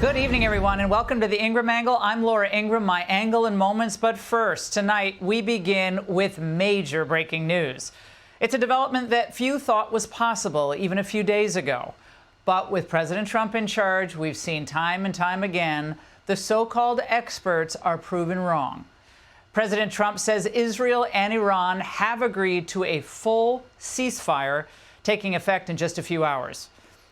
Good evening, everyone, and welcome to the Ingraham Angle. I'm Laura Ingraham, my angle in moments. But first, tonight, we begin with major breaking news. It's a development that few thought was possible even a few days ago. But with President Trump in charge, we've seen time and time again, the so-called experts are proven wrong. President Trump says Israel and Iran have agreed to a full ceasefire, taking effect in just a few hours.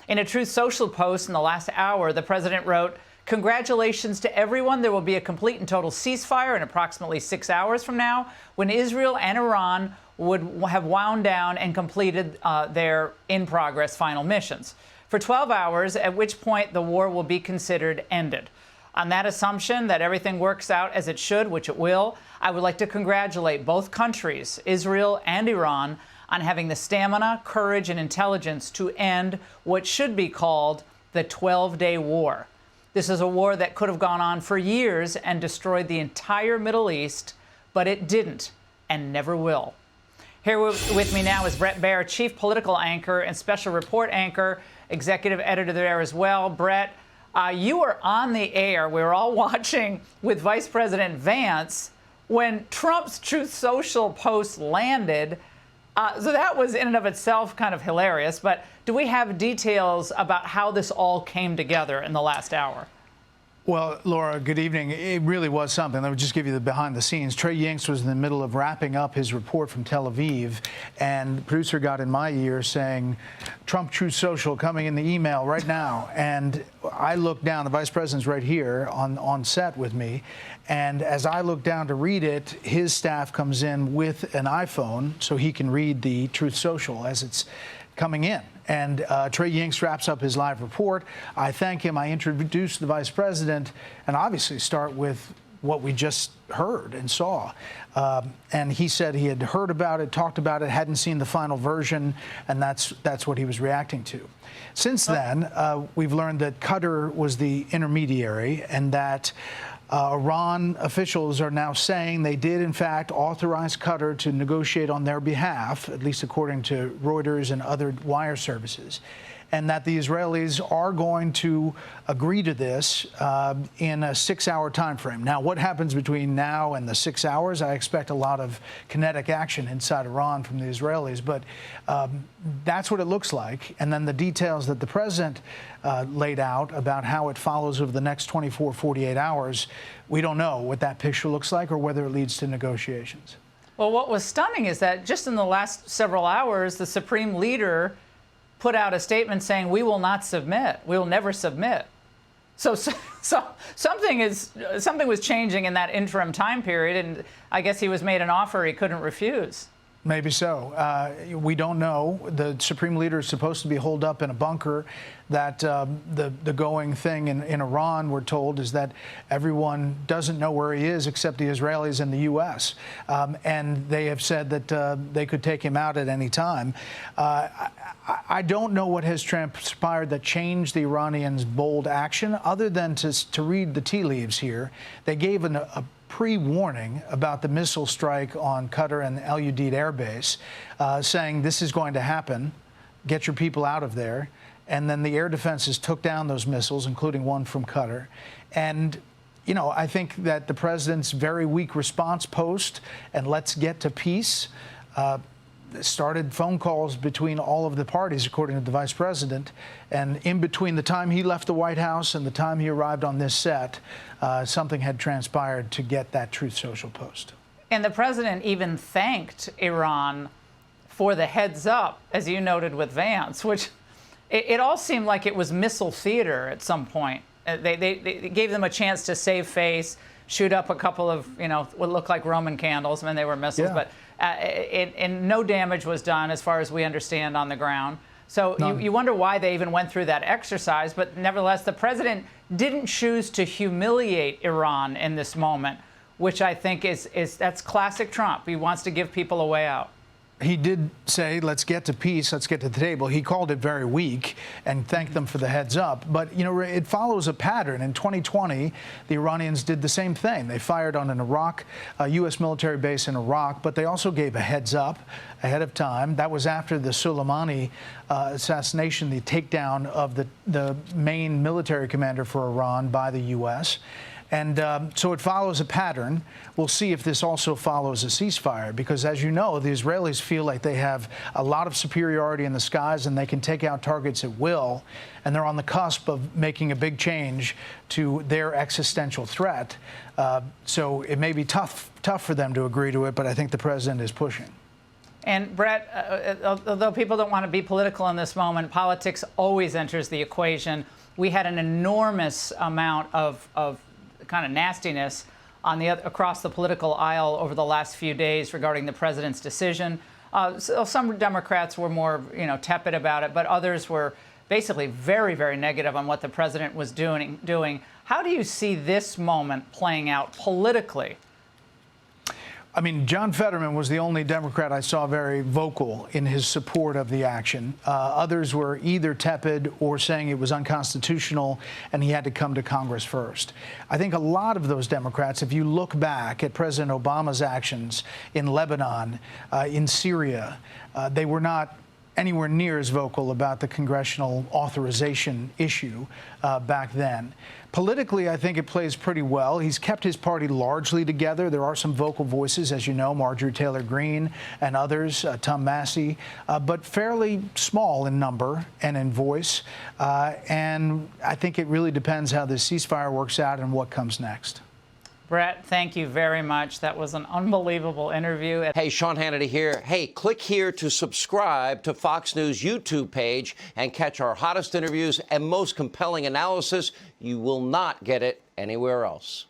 In a Truth Social post in the last hour, the president wrote, "Congratulations to everyone. There will be a complete and total ceasefire in approximately 6 hours from now, when Israel and Iran would have wound down and completed their in-progress final missions for 12 hours, at which point the war will be considered ended." On that assumption that everything works out as it should, which it will, I would like to congratulate both countries, Israel and Iran, on having the stamina, courage, and intelligence to end what should be called the 12-day war. This is a war that could have gone on for years and destroyed the entire Middle East, but it didn't and never will. Here with me now is Bret Baier, chief political anchor and special report anchor, executive editor there as well. Bret, you were on the air. We were all watching with Vice President Vance when Trump's Truth Social post landed. So that was in and of itself kind of hilarious. But do we have details about how this all came together in the last hour? Well, Laura, good evening. It really was something. Let me just give you the behind the scenes. Trey Yingst was in the middle of wrapping up his report from Tel Aviv, and the producer got in my ear saying, "Trump Truth Social coming in the email right now." And I looked down, the vice president's right here on set with me. And as I look down to read it, his staff comes in with an iPhone so he can read the Truth Social as it's coming in. And Trey Yingst wraps up his live report. I thank him. I introduce the vice president and obviously start with what we just heard and saw. And he said he had heard about it, talked about it, hadn't seen the final version, and that's what he was reacting to. Since then, we've learned that Qatar was the intermediary and that Iran officials are now saying they did, in fact, authorize Qatar to negotiate on their behalf, at least according to Reuters and other wire services, and that the Israelis are going to agree to this in a 6-hour time frame. Now, what happens between now and the 6 hours? I expect a lot of kinetic action inside Iran from the Israelis, but that's what it looks like. And then the details that the president laid out about how it follows over the next 24, 48 hours, we don't know what that picture looks like or whether it leads to negotiations. Well, what was stunning is that just in the last several hours, the supreme leader put out a statement saying, "We will not submit. We will never submit." So something was changing in that interim time period, and I guess he was made an offer he couldn't refuse. Maybe so. We don't know. The supreme leader is supposed to be holed up in a bunker. That the going thing in Iran, we're told, is that everyone doesn't know where he is except the Israelis and the U.S. And they have said that they could take him out at any time. I don't know what has transpired that changed the Iranians' bold action, other than to read the tea leaves here. They gave a pre-warning about the missile strike on Qatar and Al Udeid Air Base, saying this is going to happen, get your people out of there. And then the air defenses took down those missiles, including one from Qatar. And, you know, I think that the president's very weak response post and let's get to peace started phone calls between all of the parties, according to the vice president. And in between the time he left the White House and the time he arrived on this set, something had transpired to get that Truth Social post. And the president even thanked Iran for the heads up, as you noted with Vance, which it all seemed like it was missile theater at some point. They gave them a chance to save face, shoot up a couple of, what looked like Roman candles. I mean, they were missiles, Yeah. but and no damage was done, as far as we understand, on the ground. So you wonder why they even went through that exercise. But nevertheless, the president didn't choose to humiliate Iran in this moment, which I think is that's classic Trump. He wants to give people a way out. He did say, let's get to peace, let's get to the table. He called it very weak and thanked them for the heads up. But, you know, it follows a pattern. In 2020, the Iranians did the same thing. They fired on a U.S. military base in Iraq, but they also gave a heads up ahead of time. That was after the Soleimani assassination, the takedown of the main military commander for Iran by the U.S. And so it follows a pattern. We'll see if this also follows a ceasefire, because, as you know, the Israelis feel like they have a lot of superiority in the skies and they can take out targets at will. And they're on the cusp of making a big change to their existential threat. So it may be tough for them to agree to it, but I think the president is pushing. And Bret, although people don't want to be political in this moment, politics always enters the equation. We had an enormous amount of kind of nastiness across the political aisle over the last few days regarding the president's decision. So some Democrats were more, tepid about it, but others were basically very, very negative on what the president was doing. How do you see this moment playing out politically? I mean, John Fetterman was the only Democrat I saw very vocal in his support of the action. Others were either tepid or saying it was unconstitutional and he had to come to Congress first. I think a lot of those Democrats, if you look back at President Obama's actions in Lebanon, in Syria, they were not anywhere near as vocal about the congressional authorization issue back then. Politically, I think it plays pretty well. He's kept his party largely together. There are some vocal voices, as you know, Marjorie Taylor Greene and others, Tom Massey, but fairly small in number and in voice. And I think it really depends how this ceasefire works out and what comes next. Bret, thank you very much. That was an unbelievable interview. Hey, Sean Hannity here. Hey, click here to subscribe to Fox News YouTube page and catch our hottest interviews and most compelling analysis. You will not get it anywhere else.